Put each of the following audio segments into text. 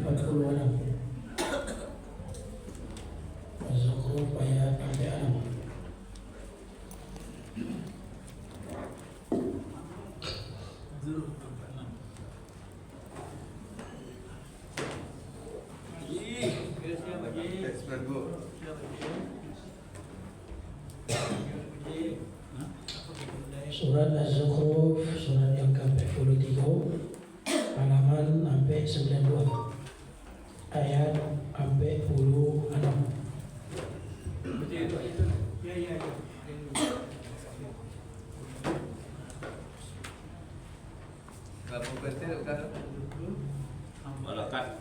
46. Az-Zukhruf ayat 46. Surat Az-Zukhruf, surat yang ke-43, halaman sampai 92, ayat sampai 46. Malakat.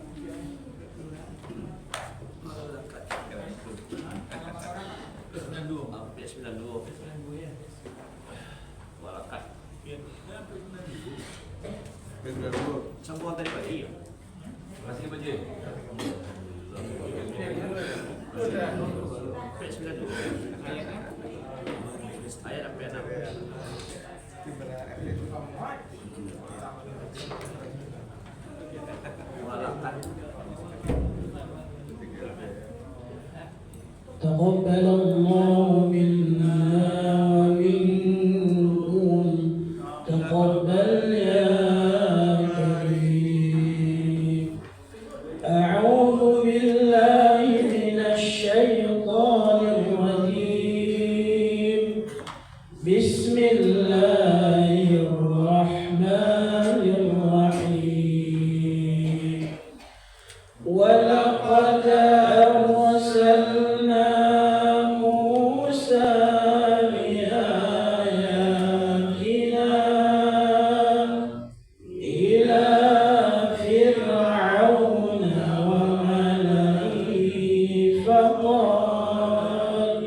Malakat. Sambungan tadi Pak Ji. Masih Pak Ji. Ayat apa yang Taqabbalallahu minna wa minkum, taqabbal ya karim. A'udzu billahi minasy syaithanir rajim. Bismillahirrahmanirrahim. Walaqad arsalna Musa biayatina ila Fir'auna wa mala'ihi faqala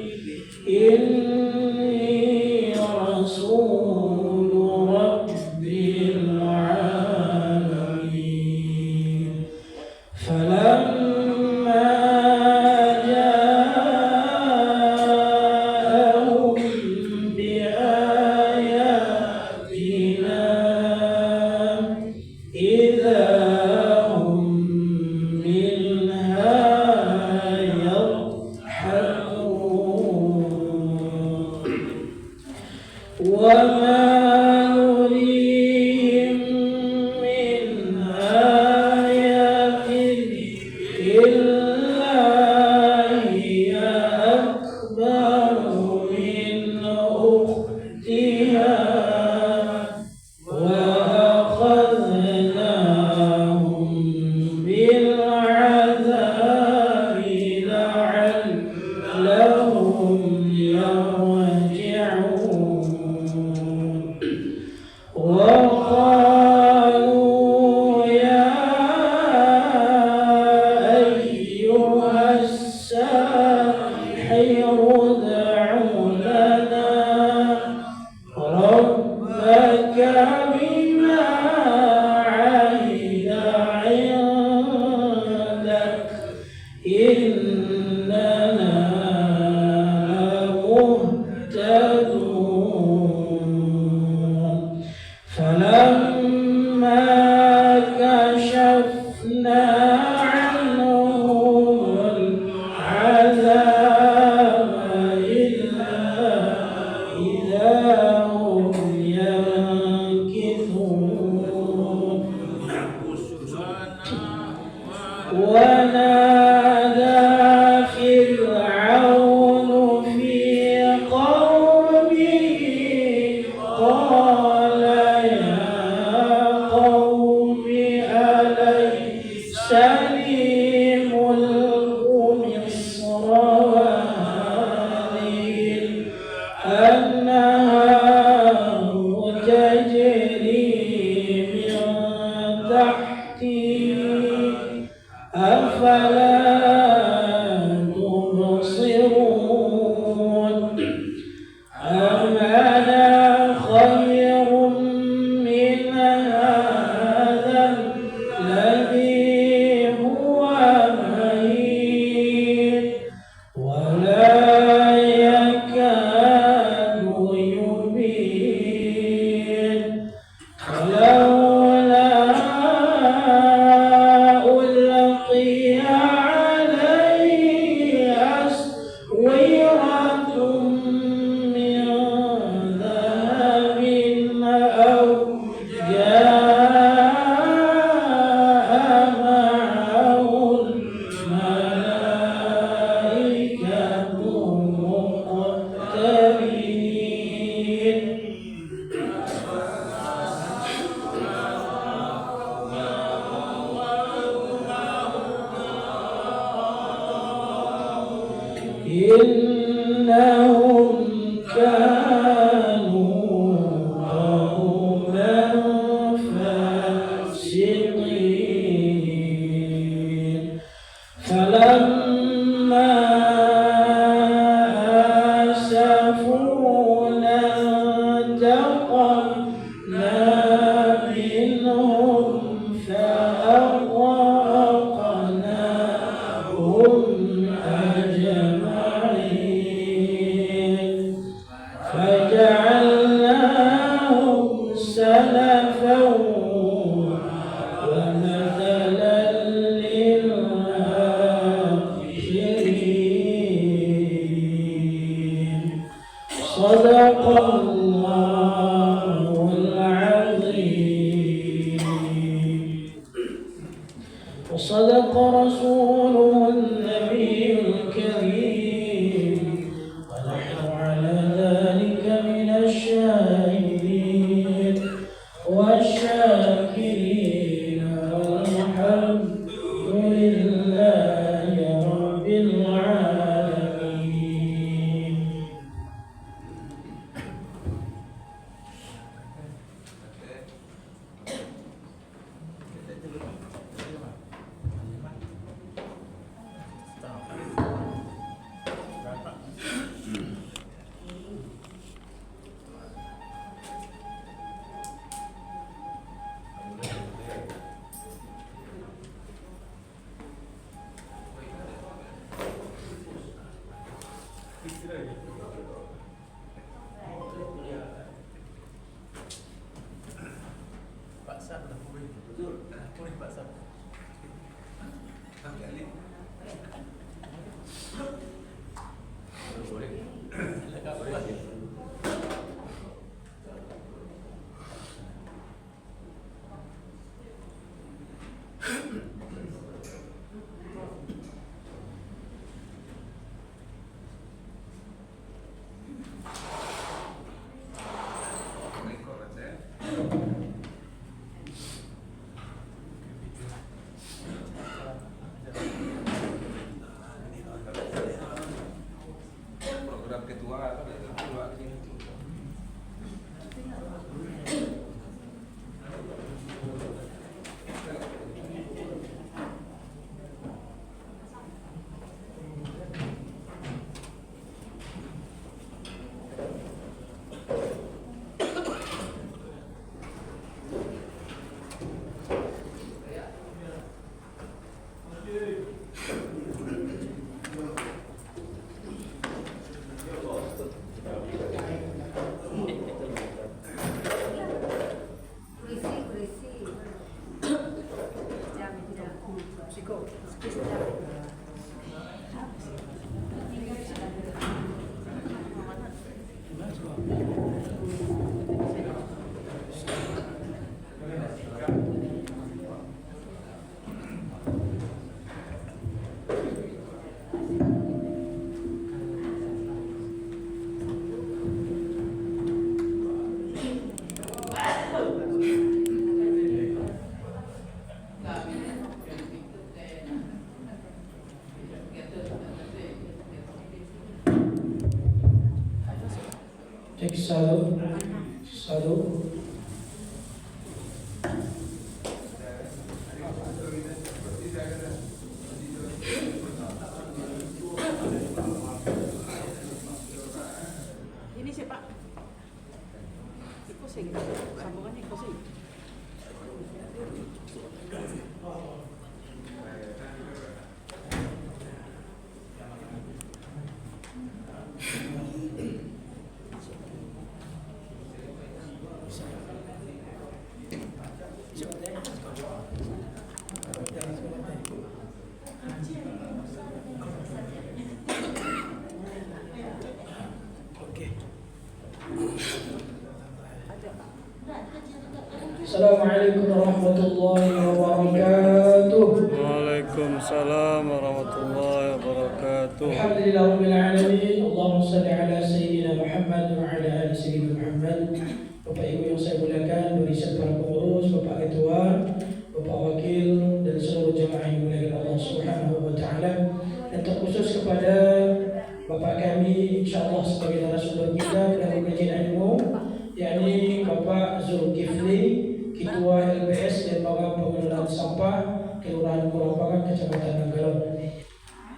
inni rasulu rabbil alamin. Falamma ja'ahum biayatina idza hum minha yadhhakun. Wa ma nurihim min ayatin illa hiya akbaru min ukhtiha wa akhadnahum bil 'adzabi la'allahum yarji'un. وقالوا يا أيها الساحر ادع لنا ربك بما عهد عندك إننا مهتدون. فلما كشفنا عنهم العذاب إذا هم ينكثون. ونادى فرعون في قومه قال يا قوم أليس لي ملك مصر وهذه الأنهار تجري من تحتي أفلا تبصرون. أم أنا خير من هذا الذي هو مهين ولا يكاد يبين. لولا ألقي إنهم كانوا قوما فاسقين فلما آسفونا انتقمنا منهم فأغرقناهم أجمعين فجعلناهم سلفا ومثلا للآخرين صدق الله العظيم وصدق رسوله النبي الكريم ونحن على ذلك من الشاهدين والشاكرين والحمد لله رب العالمين. Pak Sab dah boleh. Betul. Boleh Pak Sab. Tak kali. Boleh. Lekat boleh. Program ketua kan ada ketua sini. Cek satu. Ini sih Pak. Pusing. Sambungannya pusing. Assalamualaikum warahmatullahi wabarakatuh. Waalaikumsalam warahmatullahi wabarakatuh. Alhamdulillah rabbil alamin. Allahumma shalli ala sayyidina Muhammad wa ala ali sayyidina Muhammad. Bapak Ibu yang saya muliakan, barisan para pengurus, Bapak Ketua, Bapak Wakil dan seluruh jemaah yang dimuliakan Allah Subhanahu wa taala. Dan terkhusus kepada Sampah, Kelurahan Kurapakan, Kecamatan Nanggalon.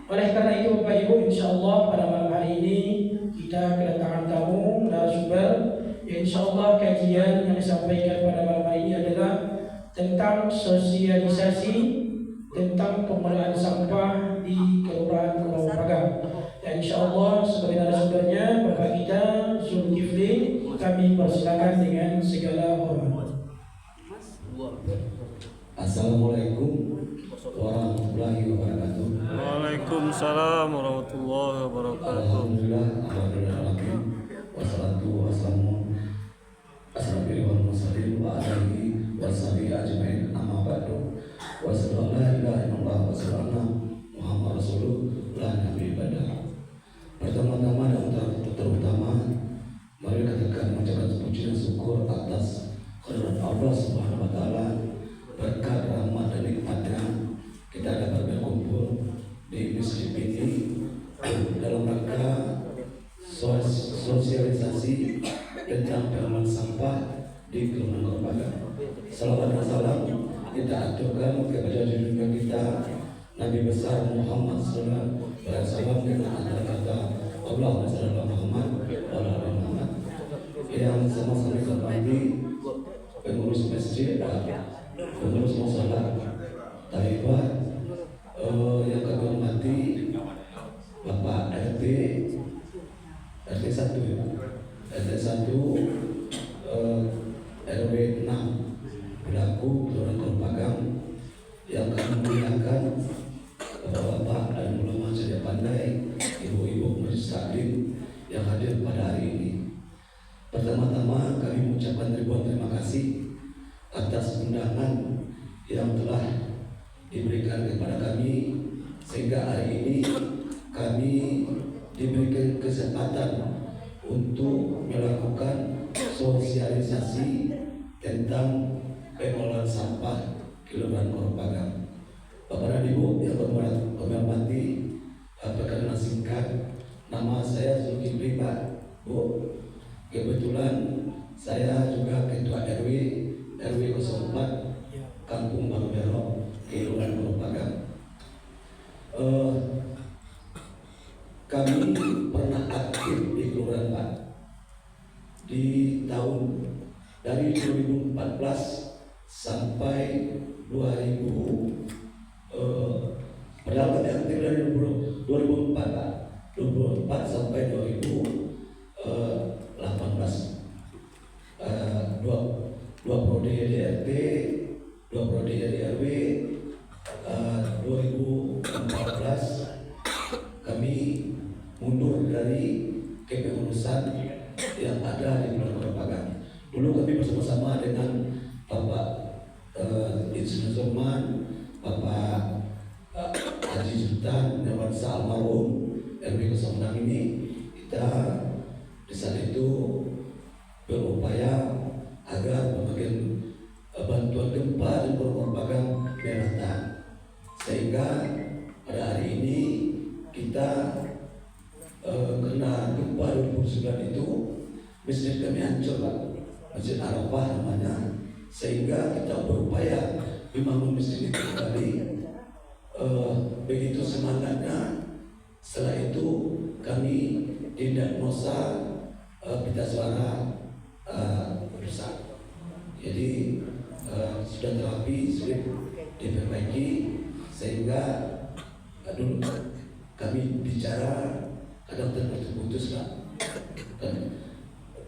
Oleh karena itu Bapak Ibu, insya Allah pada malam hari ini kita kedatangan tamu narasumber. Insya Allah kajian yang disampaikan pada malam hari ini adalah tentang sosialisasi tentang pengelolaan sampah di Kelurahan Kurapakan. Dan insya Allah sebagai narasumbernya Bapak kita Zulkifli, kami persilakan dengan segala hormat. Assalamualaikum warahmatullahi wabarakatuh. Waalaikumsalam warahmatullahi wabarakatuh. Alhamdulillah, alhamdulillah, wassalatu wassalamu asrafil mursalin wa alihi washabihi ajmain, amma ba'du. Wa sallallahu la ilaha illallah wa sallallahu Muhammad Rasulullah nabi badah. Pertama-tama dan terutama mari katakan mengucapkan puji dan syukur atas kehadirat Allah Subhanahu wa taala, berkat rahmat dan nikmatnya kita dapat berkumpul di masjid ini dalam rangka sosialisasi tentang pengelolaan sampah di Kelurahan Kurapakan. Salawat dan salam kita aturkan kepada junjungan kita Nabi besar Muhammad sallallahu alaihi wasallam dengan antara kata Allahumma shalli ala Muhammad wa ala ali Muhammad, yang sama-sama dihormati pengurus masjid dan pengurus musala Taibah, yang kami hormati Bapak RT 1 RW 6 Belaku Kelurahan Kurapakan, yang kami muliakan Bapak dan ulama saja pandai, ibu-ibu majelis taklim yang hadir pada hari ini. Pertama-tama kami mengucapkan ribuan terima kasih atas undangan yang telah diberikan kepada kami, sehingga hari ini kami diberikan kesempatan untuk melakukan sosialisasi tentang pengelolaan sampah Kelurahan Kurapakan. Bapak dan Ibu yang kami hormati, perkenalan singkat, nama saya Zulkifli Pak Bu. Kebetulan saya juga Ketua RW 04 Kampung Baru Berok, Kelurahan Kurapakan. Kami pernah aktif di Kelurahan Pak di tahun dari 2014 sampai 2000. Padahal kami aktif dari 2004 Pak, 2004 sampai 2018. Dua prodi RT, dua prodi RW. 2014 kami mundur dari kepengurusan yang ada di Kelurahan Kurapakan. Dulu kami bersama-sama dengan Bapak Insinyur Zulman, Bapak Haji Sultan Dewansa almarhum RW 06 ini, kita di saat itu berupaya agar pembagian bantuan gempa di Kurapakan merata, sehingga pada hari ini kita kena gempa 2009 itu masjid kami hancur Pak, Masjid Arafah namanya, sehingga kita berupaya membangun masjid itu kembali. Begitu semangatnya, setelah itu kami didiagnosa pita suara rusak. Jadi sudah terapi, sudah diperbaiki, sehingga dulu kami bicara kadang terputus Pak.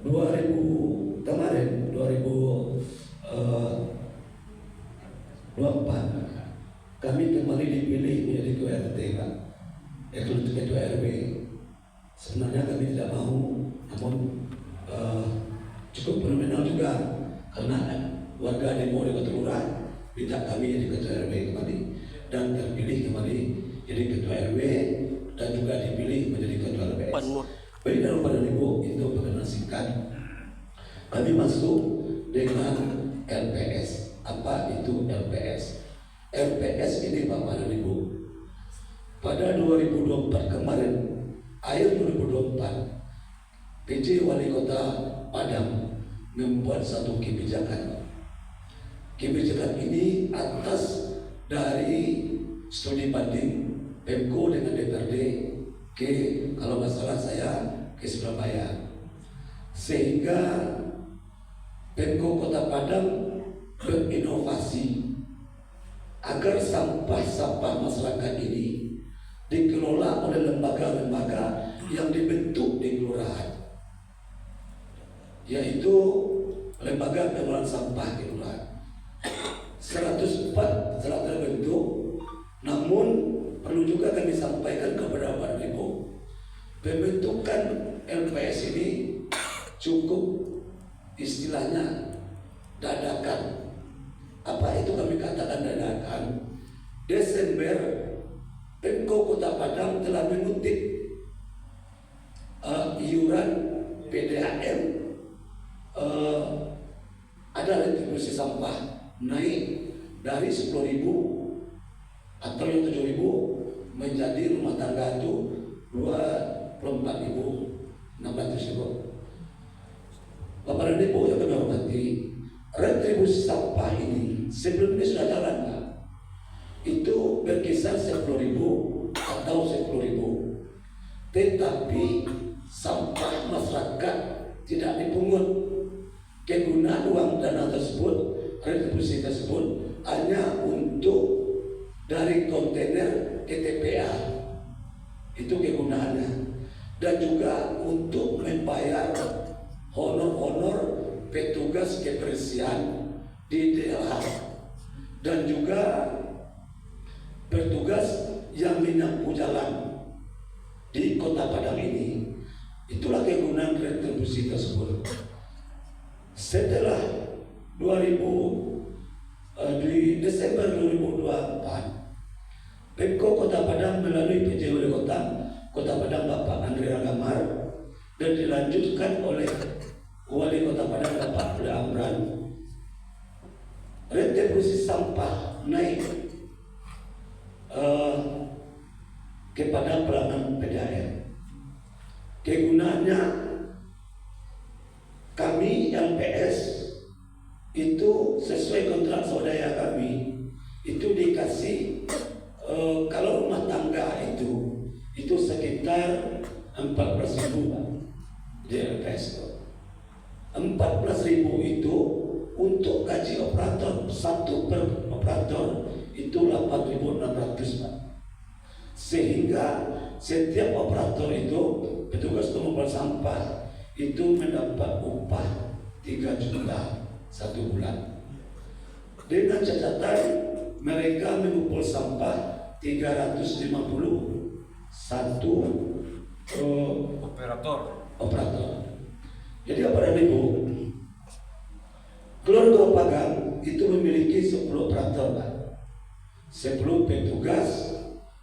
2024 kami kembali dipilih menjadi ketua RT Pak, ketua RW. Sebenarnya kami tidak mau, namun cukup fenomenal juga karena warga demo di Kota Lurah minta kami jadi ketua RW kembali, dan terpilih kembali jadi ketua RW dan juga dipilih menjadi ketua LPS. Baik dan pada Ibu, itu perkenalan singkat. Kami masuk dengan LPS. Apa itu LPS? LPS ini Bapak dan Ibu, pada 2024 kemarin, akhir 2024, PJ Wali Kota Padang membuat satu kebijakan. Kebijakan ini atas dari studi banding Pemko dengan DPRD ke, kalau nggak salah saya ke Surabaya, sehingga Pemko Kota Padang berinovasi agar sampah-sampah masyarakat ini dikelola oleh lembaga-lembaga yang dibentuk di kelurahan, yaitu lembaga pengelolaan sampah kelurahan. 104 telah terbentuk, namun perlu juga kami sampaikan kepada Bapak Ibu, pembentukan LPS ini cukup istilahnya dadakan. Apa itu kami katakan dadakan? Desember Pemko Kota Padang telah mengutip iuran PDAM, ada retribusi sampah naik dari 10.000 atau yang 7.000 menjadi rumah tangga itu 24.600 ribu. Bapak dan Ibu yang kami hormati, retribusi sampah ini sebelum ini sudah jalan, Pak. Itu berkisar 10.000 atau 10.000, tetapi sampah masyarakat tidak dipungut. Kegunaan uang dana tersebut, retribusi tersebut hanya untuk dari kontainer ke TPA, itu kegunaannya, dan juga untuk membayar honor-honor petugas kebersihan di daerah, dan juga petugas yang menyapu jalan di Kota Padang ini. Itulah kegunaan retribusi tersebut. Setelah di Desember 2024, Pemko Kota Padang melalui PJ Wali Kota Padang Bapak Andre Ragamar, dan dilanjutkan oleh Wali Kota Padang Bapak Abdul Amran, retribusi sampah naik kepada pelanggan PDAM. Kegunaannya, kami LPS itu sesuai kontrak swadaya kami itu dikasih kalau rumah tangga itu sekitar 14.000 di LPS. 14.000 itu untuk gaji operator, satu per operator itu 8.600, Pak. Sehingga setiap operator itu, petugas pengumpul sampah itu mendapat upah 3 juta satu bulan, dengan catatan mereka mengumpul sampah 350 satu operator. Jadi apa dan Ibu, keluarga Pagang itu memiliki 10 operator, Pak. 10 petugas.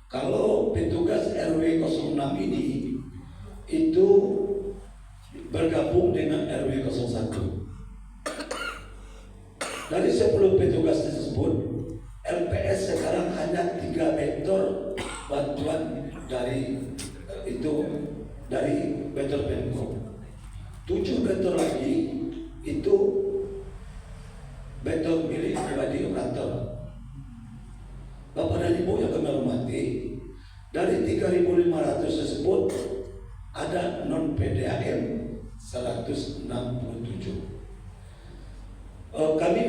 Kalau petugas RW 06 ini itu bergabung dengan RW 01. Dari 10 petugas tersebut, LPS sekarang hanya 3 bentor bantuan dari bentor Pemko. 7 bentor lagi itu bentor milik pribadi operator. Bapak dan Ibu yang kami hormati, dari 3.500 tersebut ada non PDAM 167. Kami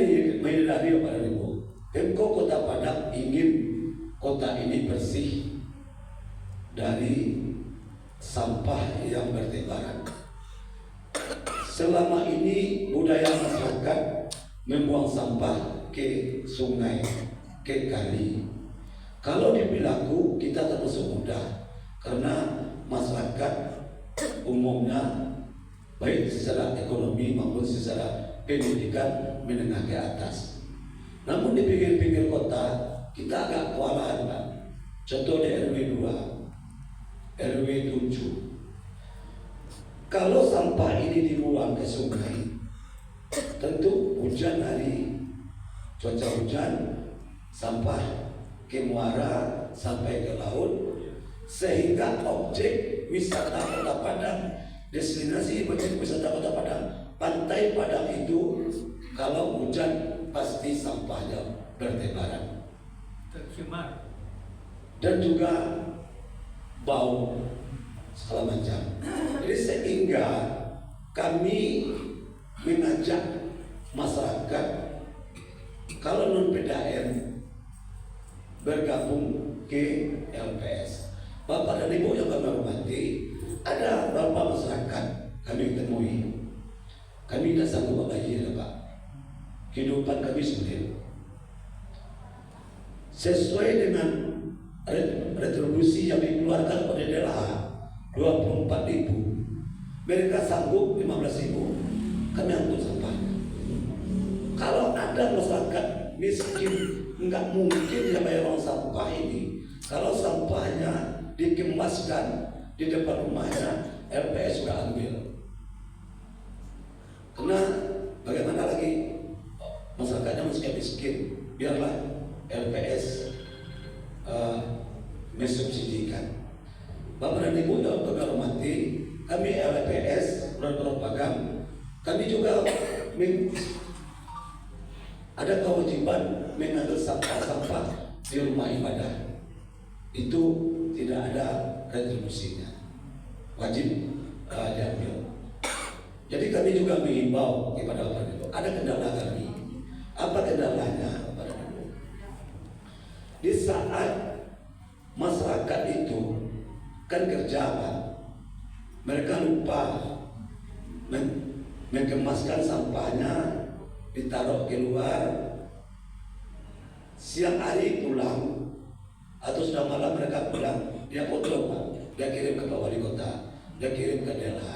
menyadari Bapak dan Ibu, Pemko Kota Padang ingin kota ini bersih dari sampah yang bertebaran. Selama ini budaya masyarakat membuang sampah ke sungai, ke kali. Kalau dibilaku kita termasuk mudah, karena masyarakat umumnya baik secara ekonomi maupun secara pendidikan menengah ke atas. Namun di pinggir-pinggir kota kita agak kewalahan, Pak. Contoh di RW 2, RW 7. Kalau sampah ini dibuang ke sungai, tentu hujan hari, cuaca hujan, sampah ke muara sampai ke laut, sehingga objek wisata Kota Padang, destinasi objek wisata Kota Padang, Pantai Padang itu kalau hujan pasti sampahnya bertebaran. cemar. dan juga bau segala macam. Jadi sehingga kami mengajak masyarakat kalau non PDAM bergabung ke LPS. Bapak dan Ibu yang kami hormati, ada beberapa masyarakat kami temui. Kami tidak sanggup membayar, Pak. Kehidupan kami sulit. Sesuai dengan retribusi yang dikeluarkan oleh DLH 24.000, mereka sanggup 15.000, kami angkut sampahnya. Kalau ada masyarakat miskin, nggak mungkin dia bayar uang sampah ini. Kalau sampahnya dikemaskan di depan rumahnya, LPS sudah ambil. Karena bagaimana lagi masyarakatnya masih miskin, biarlah LPS mensubsidikan. Bapak dan Ibu yang kami hormati, kami LPS Pulau Pagam, kami juga ada kewajiban mengambil sampah-sampah di rumah ibadah. Itu tidak ada retribusinya, wajib diambil. Jadi kami juga mengimbau kepada Bapak Ibu, ada kendala kami. Apa kendalanya, Bapak Ibu? Di saat masyarakat itu kan kerja, Pak, mereka lupa mengemaskan sampahnya, ditaruh keluar, siang hari pulang atau sudah malam mereka pulang, dia potong, Pak, dia kirim ke Pak Wali Kota, dia kirim ke DLH.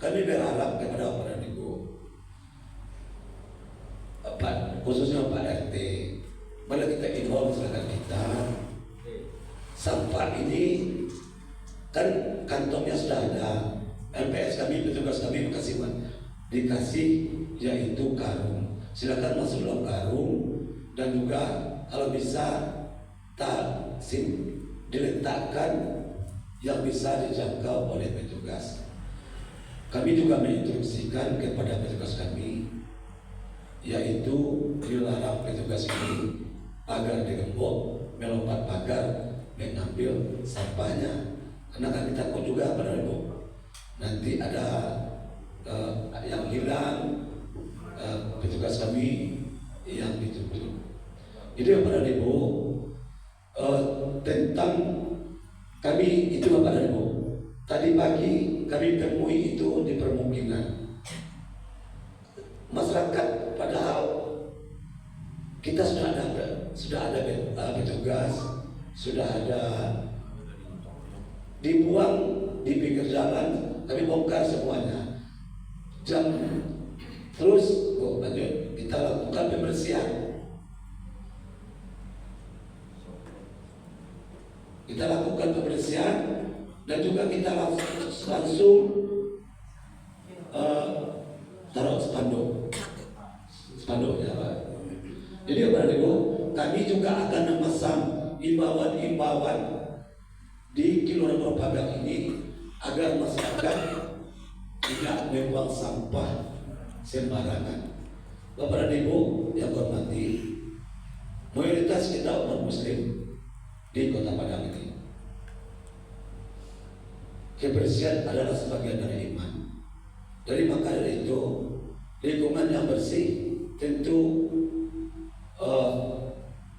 Kami berharap kepada Bapak dan Ibu, khususnya Pak RT, mari kita involve masyarakat kita. Sampah ini kan kantongnya sudah ada. LPS kami, petugas kami dikasih yaitu karung. Silakan masuk dalam karung dan juga kalau bisa diletakkan yang bisa dijangkau oleh petugas. Kami juga menginstruksikan kepada petugas kami, yaitu dilarang petugas ini agar digembok, melompat pagar, mengambil sampahnya. Karena kami takut juga pada Ibu, nanti ada yang hilang, petugas kami yang ditutup. Jadi pada Ibu, tentang kami itu Bapak dan Ibu, tadi pagi kami temui itu di permukiman masyarakat, padahal kita sudah ada petugas, sudah ada dibuang di pinggir jalan, kami bongkar semuanya. Terus lanjut, kita lakukan pembersihan. Kita lakukan pembersihan dan juga kita langsung taruh spanduknya, Pak. Jadi Bapak Ibu, kami juga akan memasang imbauan di Kelurahan Pagam ini agar masyarakat tidak membuang sampah sembarangan. Bapak dan Ibu yang hormati, mayoritas kita umat Muslim di Kota Padang ini, kebersihan adalah sebagian dari iman. Dari maka dari itu, lingkungan yang bersih tentu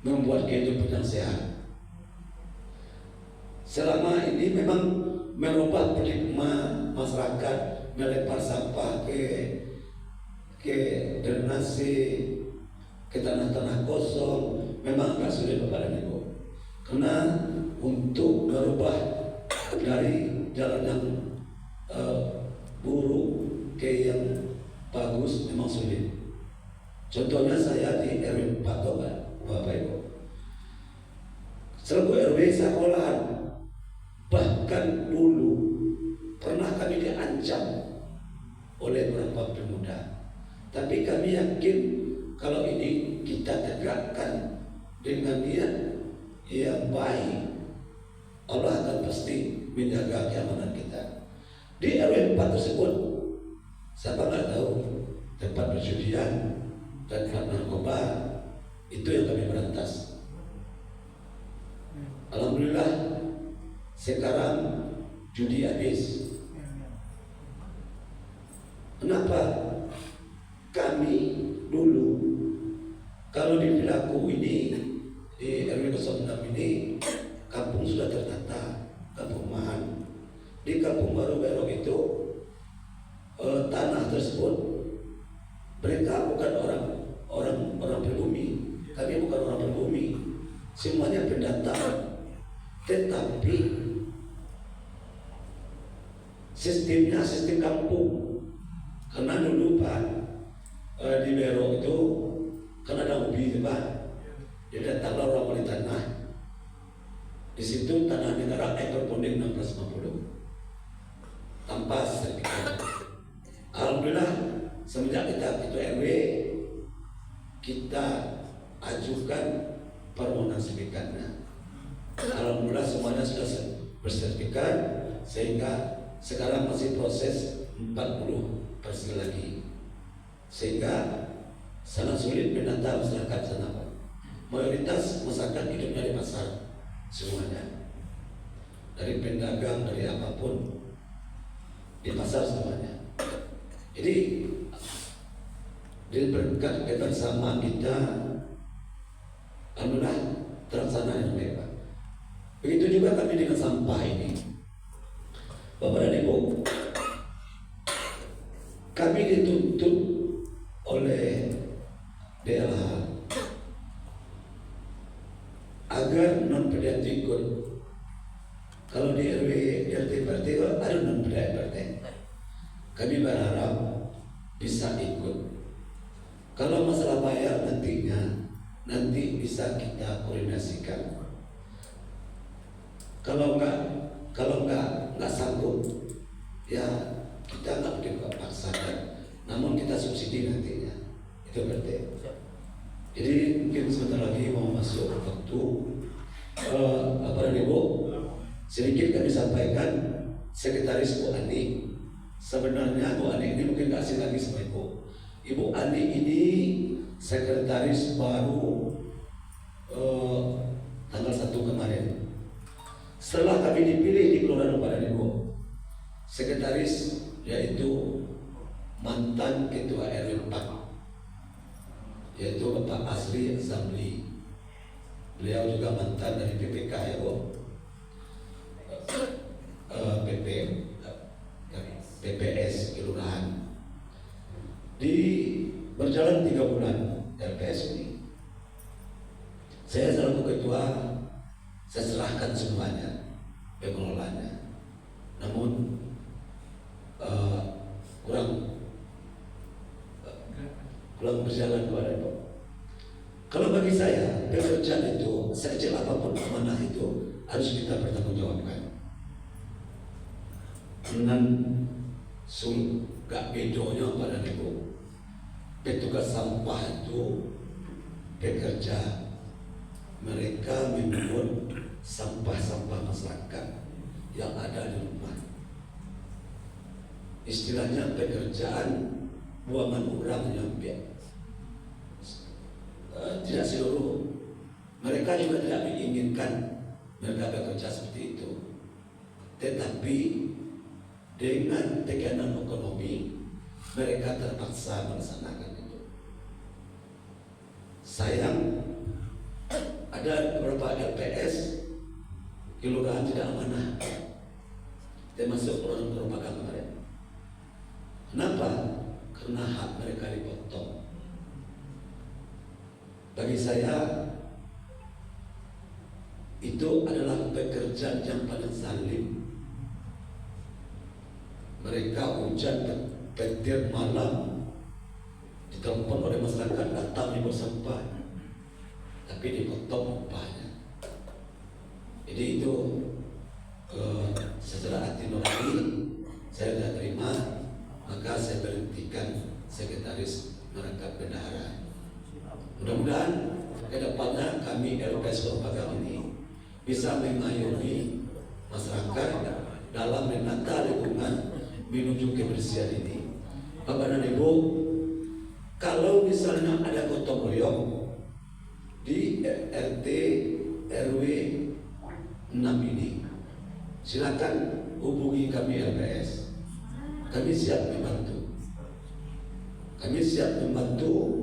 membuat kehidupan yang sehat. Selama ini memang merubah paradigma masyarakat melempar sampah ke drenase, ke tanah-tanah kosong, memang agak sulit Bapak dan Ibu. Karena untuk merubah dari jalan yang buruk ke yang bagus memang sulit. Contohnya saya di RW 4 Bapak Ibu, selaku RW sekolahan, bahkan dulu pernah kami diancam oleh beberapa pemuda. Tapi kami yakin kalau ini kita tegakkan dengan niat yang baik, Allah akan pasti menjaga keamanan kita. Di RW 4 tersebut, siapa nggak tahu tempat perjudian dan narkoba, itu yang kami berantas. Alhamdulillah sekarang judi habis. Kenapa? Kami dulu kalau di Vilaku ini, di RW 06 ini, kampung sudah tertata, kampung Mahan. Di kampung Baru Berok itu tanah tersebut mereka bukan orang pribumi, kami bukan orang pribumi, semuanya pendatang. Tetapi sistemnya sistem kampung, karena dulu Pak di Berok itu kan ada ubi Pak, jadi datanglah orang beli tanah. Di situ tanah negara ekor pondek 650 tanpa sertifikat. Alhamdulillah semenjak kita itu RW kita ajukan permohonan sertifikatnya. Alhamdulillah semuanya sudah bersertifikat, sehingga sekarang masih proses 40% lagi, sehingga sangat sulit menata masyarakat sana. Mayoritas masyarakat hidupnya di pasar semuanya, dari pedagang, dari apapun di pasar semuanya. Jadi berkat kebersamaan kita, alhamdulillah terlaksana yang baik Pak. Begitu juga kami dengan sampah ini, Bapak dan Ibu. Kami dituntut oleh DLH agar non PDAT ikut. Kalau di RW, di RT RT ada non PDAT. Kami berharap bisa ikut. Kalau masalah bayar nanti bisa kita koordinasikan. Kalau enggak sanggup, ya kita nggak boleh paksakan. Namun kita subsidi nantinya. Itu berarti. Jadi mungkin sebentar lagi mau masuk waktu Bapak dan Ibu, sedikit kami sampaikan Sekretaris Bu Ani. Sebenarnya Bu Ani ini mungkin nggak asing lagi sama Ibu. Ibu Ani ini sekretaris baru tanggal 1 kemarin. Setelah kami dipilih di Kelurahan Bapak dan Ibu, sekretaris yaitu mantan Ketua RW 4, yaitu Bapak Asri Zamli. Beliau juga mantan dari PPK ya Bu, PPS Kelurahan. Di berjalan 3 bulan LPS ini, saya selaku ketua, saya serahkan semuanya pengelolanya. Namun kurang berjalan kepada Pak. Kalau bagi saya, pekerjaan itu sekecil apapun amanah itu harus kita bertanggungjawabkan. Dengan gak bedonya pada Ibu, petugas sampah itu bekerja, mereka memungut sampah-sampah masyarakat yang ada di rumah. Istilahnya pekerjaan buangan orang yang tidak seluruh. Mereka juga tidak menginginkan mereka bekerja seperti itu. Tetapi dengan tekanan ekonomi, mereka terpaksa melaksanakan itu. Sayang, ada beberapa LPS kelurahan tidak amanah, termasuk orang merupakan kemarin. Kenapa? Karena hak mereka dipotong. Bagi saya itu adalah pekerjaan yang paling zalim. Mereka hujan petir malam ditelepon oleh masyarakat datang di sampah, tapi dipotong upahnya. Jadi itu secara hati nurani saya tidak terima, maka saya berhentikan sekretaris merangkap bendahara. Mudah-mudahan ke depannya kami LPS Lembaga ini bisa mengayomi masyarakat dalam menata lingkungan menuju kebersihan ini. Bapak dan Ibu, kalau misalnya ada gotong royong di RT, RW silakan hubungi kami LPS. Kami siap membantu. Kami siap membantu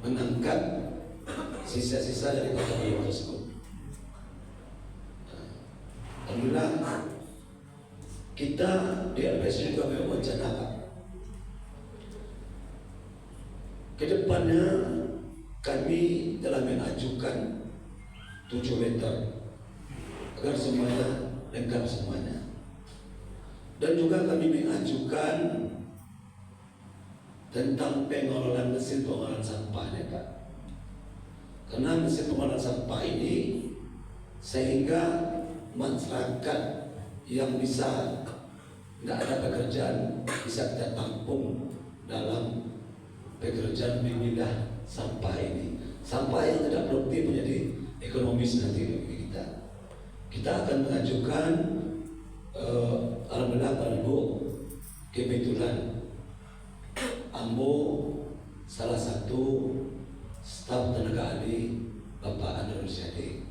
mengangkat sisa-sisa dari kota Bima tersebut. Alhamdulillah kita di LPS juga merencanakan kedepannya kami telah mengajukan 7 meter agar semuanya lengkap semuanya, dan juga kami mengajukan tentang pengelolaan mesin pengolahan sampah ya Pak, karena mesin pengolahan sampah ini sehingga masyarakat yang bisa tidak ada pekerjaan bisa kita tampung dalam pekerjaan memilah sampah ini. Sampah yang tidak produktif menjadi ekonomis nanti bagi kita. Kita akan mengajukan alhamdulillah Pak, kebetulan Ambo salah satu staf tenaga ahli Bapak Andrew Syadi.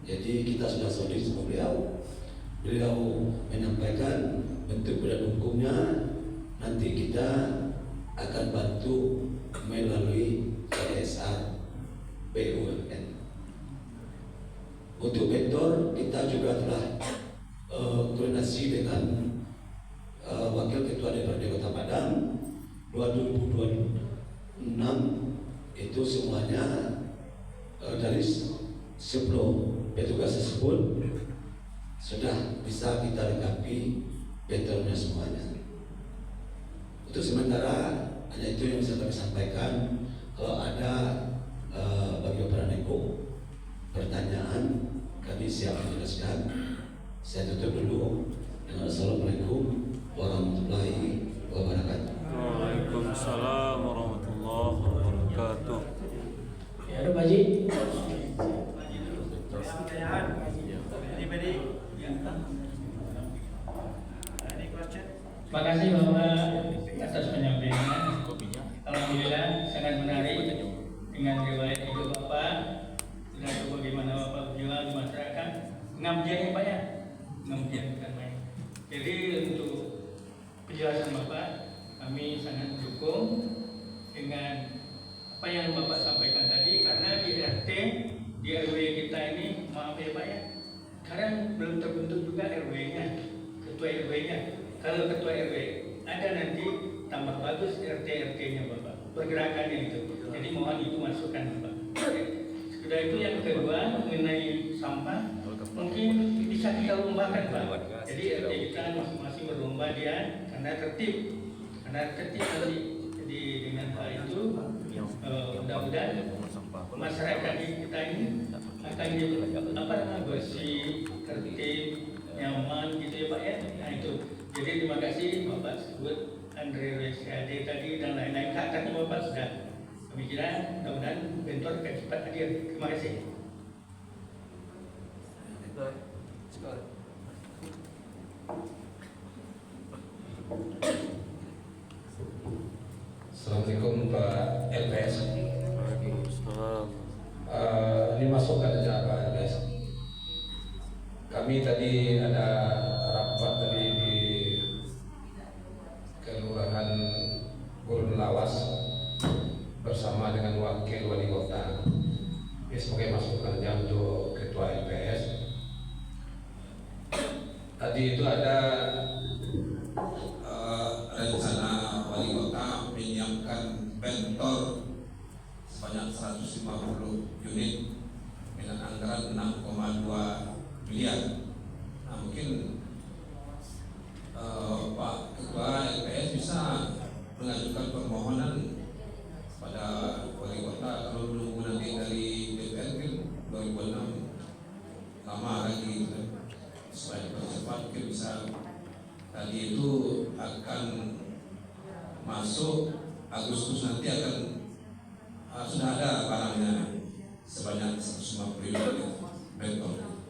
Jadi kita sudah saudara sama beliau. Beliau menyampaikan bentuk badan hukumnya nanti kita akan bantu melalui CSR BUMN. Untuk vendor kita juga telah koordinasi dengan Wakil Ketua DPRD Kota Padang 2026 itu semuanya dari 10 petugas tersebut sudah bisa kita lengkapi vendornya semuanya. Untuk sementara hanya itu yang bisa kami sampaikan. Kalau ada bagi Bapak Neko pertanyaan, kami siap menjelaskan. Saya tutup dulu dengan Assalamualaikum warahmatullahi wabarakatuh. Waalaikumsalam warahmatullahi wabarakatuh. Ya, ada Pak Haji. Terima kasih Bapak atas penyampaiannya. Alhamdulillah sangat menarik dengan riwayat hidup Bapak dan bagaimana Bapak berjuang di masyarakat. Pengabdian ya Pak ya, pengabdian bukan main. Jadi untuk penjelasan Bapak kami sangat mendukung dengan apa yang Bapak sampaikan tadi, karena di RT di RW kita ini, maaf ya Pak ya, sekarang belum terbentuk juga RW-nya, ketua RW-nya. Kalau ketua RW ada nanti tambah bagus RT-RT-nya Bapak, pergerakannya itu. Jadi mohon itu masukkan Bapak. Sudah itu yang kedua mengenai sampah, mungkin bisa kita lombakan Pak. Jadi RT kita masing-masing berlomba dia karena tertib nanti. Jadi dengan hal itu mudah-mudahan masyarakat kita ini akan bersih, tertib, nyaman gitu ya Pak ya. Nah itu. Jadi terima kasih Bapak sebut Andre Resiade tadi dan lain-lain. Kakaknya Bapak sudah kami kira mudah-mudahan bentor akan cepat hadir. Terima kasih. Assalamualaikum Pak LPS. Waalaikumsalam. Ini masukan saja Pak LPS. Kami tadi ada rapat tadi di Kelurahan Gurun Lawas bersama dengan Wakil Wali Kota. Ini sebagai masukan saja untuk Ketua LPS. Tadi itu ada rencana Wali Kota menyiapkan bentor sebanyak 150 unit dengan anggaran 6,2 miliar. Nah mungkin Pak Ketua LPS bisa mengajukan permohonan pada Wali Kota kalau menunggu nanti dari DPR mungkin 2006 lama lagi gitu. Supaya percepat mungkin bisa. Tadi itu akan masuk Agustus nanti akan sudah ada barangnya sebanyak 150 unit bentor.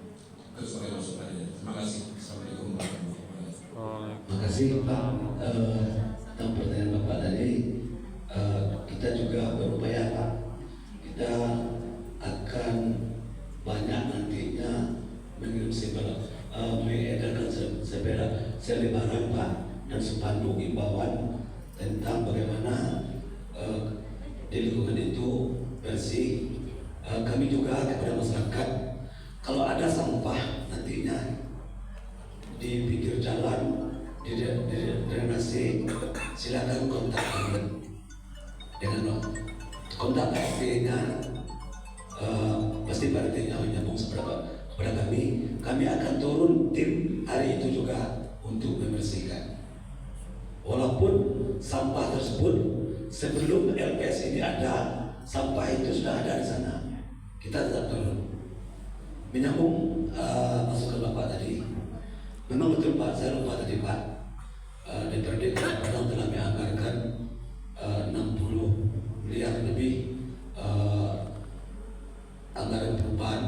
Terus sebagai masukannya. Terima kasih. Assalamualaikum warahmatullahi wabarakatuh. Terima kasih Pak. Tentang pertanyaan Bapak tadi, kita juga berupaya Pak. Kita akan banyak nantinya mengedarkan selebaran Pak dan spanduk imbauan tentang bagaimana di lingkungan itu bersih. Kami juga kepada masyarakat, kalau ada sampah nantinya di pinggir jalan, di drainase, silakan kontak kami dengan kontak RT-nya. Pasti Pak RT-nya menyambung kepada kami. Kami akan turun tim hari itu juga untuk membersihkan. Walaupun sampah tersebut sebelum LPS ini ada, sampah itu sudah ada di sana. Kita tetap turun. Menyambung masukan Bapak tadi, memang betul Pak, saya lupa tadi Pak, DPRD Kota Padang telah menganggarkan 60 miliar lebih anggaran perubahan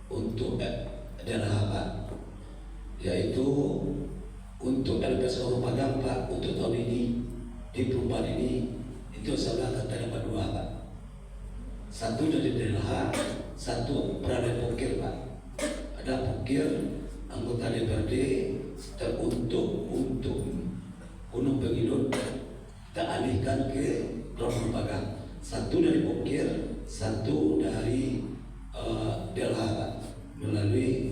untuk daerah Pak, yaitu untuk LPS Kota Padang Pak, untuk tahun ini di perubahan ini itu saya akan dapat 2 Pak. Satu dari daerah, satu berada pokir Pak. Ada pokir anggota DPRD untuk Gunung Pengilut kita alihkan ke Pulau Pagang. Satu dari pokir, satu dari Delha melalui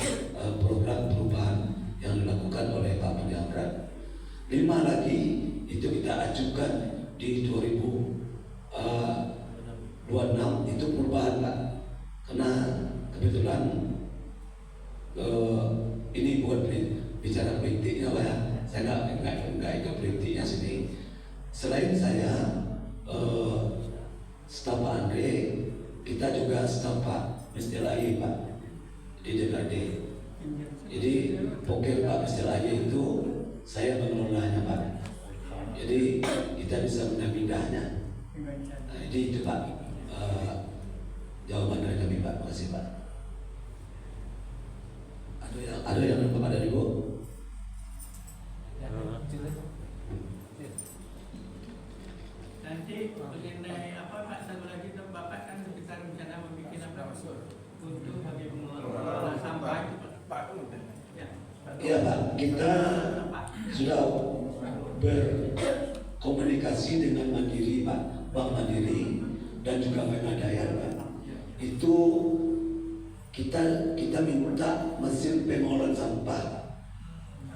program perubahan yang dilakukan oleh Pak Menteri Amran. 5 lagi itu kita ajukan di 2026 itu perubahan Pak. Karena kebetulan ini bukan bicara politiknya Pak ya. Saya nggak ikut politiknya sini. Selain saya staf Pak Andre, kita juga staf Pak Mistilai Pak di DPRD. Jadi pokir Pak Mistilai itu saya mengelolanya Pak. Jadi kita bisa pindah-pindahnya. Nah, jadi itu Pak jawaban dari kami Pak. Terima kasih Pak. Ada yang Bapak dan Ibu? Nanti mengenai apa Pak, satu lagi Bapak kan kita rencana membuat apa untuk bagi pengelola sampah itu Pak. Iya Pak, kita sudah berkomunikasi dengan Mandiri Pak, Bank Mandiri dan juga Pegadaian Pak. Itu kita minta mesin pengolahan sampah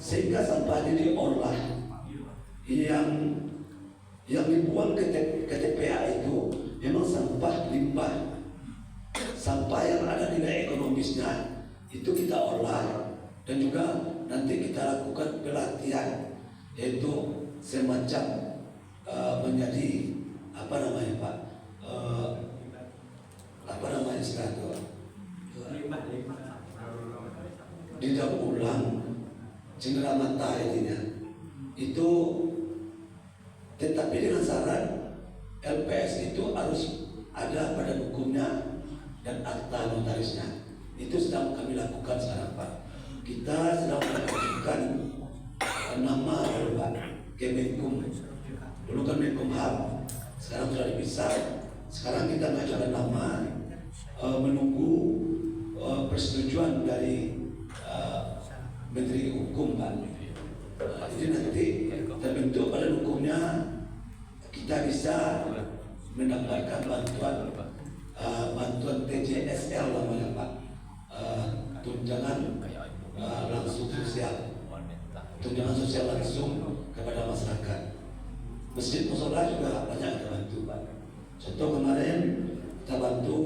sehingga sampah ini diolah, yang dibuang ke TPA itu memang sampah limbah, sampah yang ada nilai ekonomisnya itu kita olah, dan juga nanti kita lakukan pelatihan, yaitu semacam menjadi apa namanya Pak, apa namanya sekarang didaur ulang cenderamata intinya itu, tetapi dengan syarat LPS itu harus ada pada hukumnya dan akta notarisnya. Itu sedang kami lakukan sekarang Pak. Kita sedang mengajukan nama Pak Kemenkum, dulu kan Menkumham, sekarang sudah dipisah. Sekarang kita mengajukan nama, menunggu persetujuan dari Menteri Hukum Pak. Jadi nanti terbentuk pada hukumnya kita bisa mendapatkan bantuan TJSL namanya Pak, tunjangan langsung sosial, tunjangan sosial langsung kepada masyarakat. Masjid musola juga banyak kita bantu Pak. Contoh kemarin kita bantu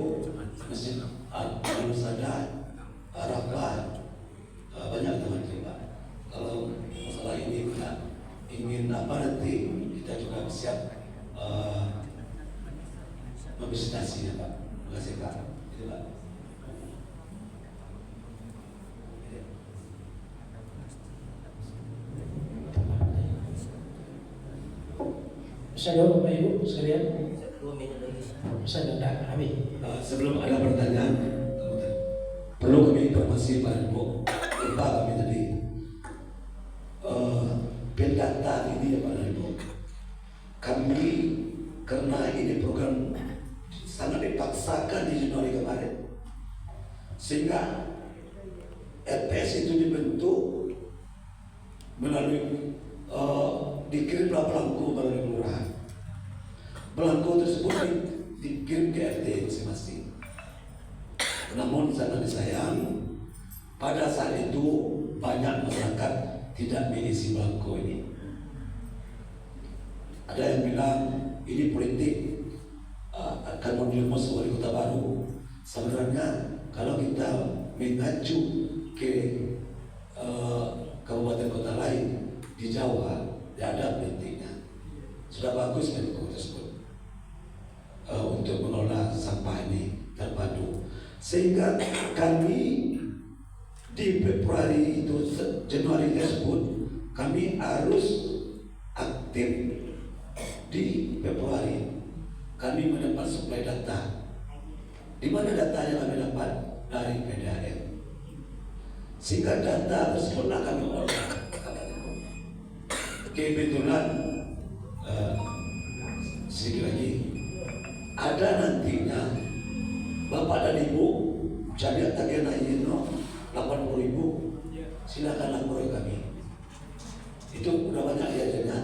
Masjid Al-Sada, Arafah, banyak kita bantu Pak. Kalau masalah ini kita ingin apa nanti kita juga siap memvisitasi ya Pak. Terima kasih Pak. Itu Pak. Saya jawab Bapak Ibu sekalian. Saya datang kami. Sebelum ada pertanyaan, perlu kami informasi Pak Ibu. Lupa kami tadi. Pendataan ini ya Pak Ibu. Kami karena ini program sangat dipaksakan di Januari kemarin, sehingga RPS itu dibentuk melalui dikirim belangko melalui kelurahan. Belangko tersebut dikirim ke RT masing-masing. Namun sangat disayang, pada saat itu banyak masyarakat tidak mengisi belangko ini. Ada yang bilang ini politik akan menjerumus wali kota baru. Sebenarnya kalau kita mengacu ke kabupaten kota lain di Jawa, tidak ada politiknya. Sudah bagus Menko tersebut untuk mengelola sampah ini terpadu. Sehingga kami di Februari itu, Januari tersebut, kami harus aktif di Februari. Kami mendapat suplai data. Di mana datanya kami dapat? Dari PDAM. Sehingga data tersebutlah kami olah. Kebetulan sedikit lagi ada nantinya Bapak dan Ibu jadi tagihan Ayeno 80.000, silakan lapor kami. Itu udah banyak diajarnya.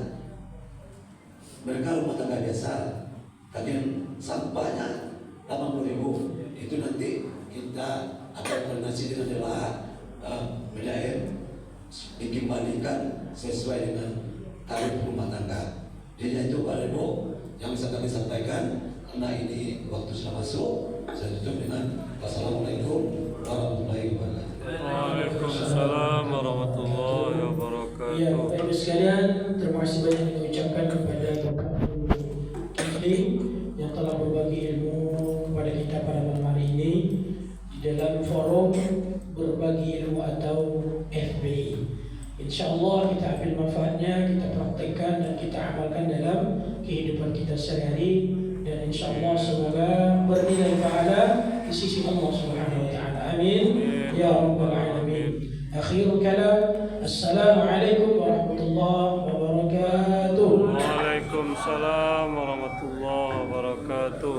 Mereka rumah tangga biasa, tagihan sampahnya 80.000. Itu nanti kita akan koordinasi dengan PDAM dikembalikan sesuai dengan tarif rumah tangga. Jadi itu Pak Ibu yang bisa kami sampaikan, karena ini waktu sudah masuk. Saya tutup dengan wassalamualaikum warahmatullahi wabarakatuh. Waalaikumsalam warahmatullahi wabarakatuh. Ya, Bapak Ibu sekalian, terima kasih banyak yang diucapkan kepada Bapak Kifli yang telah berbagi ilmu kepada kita pada malam hari ini di dalam forum berbagi ilmu atau FBI. InsyaAllah kita ambil manfaatnya, kita praktekkan dan kita amalkan dalam kehidupan kita sehari-hari, dan insyaallah semoga bernilai pahala di sisi Allah Subhanahu wa taala. Amin ya rabbal alamin. Akhirul kalam, assalamualaikum warahmatullahi wabarakatuh. Waalaikumsalam warahmatullahi wabarakatuh.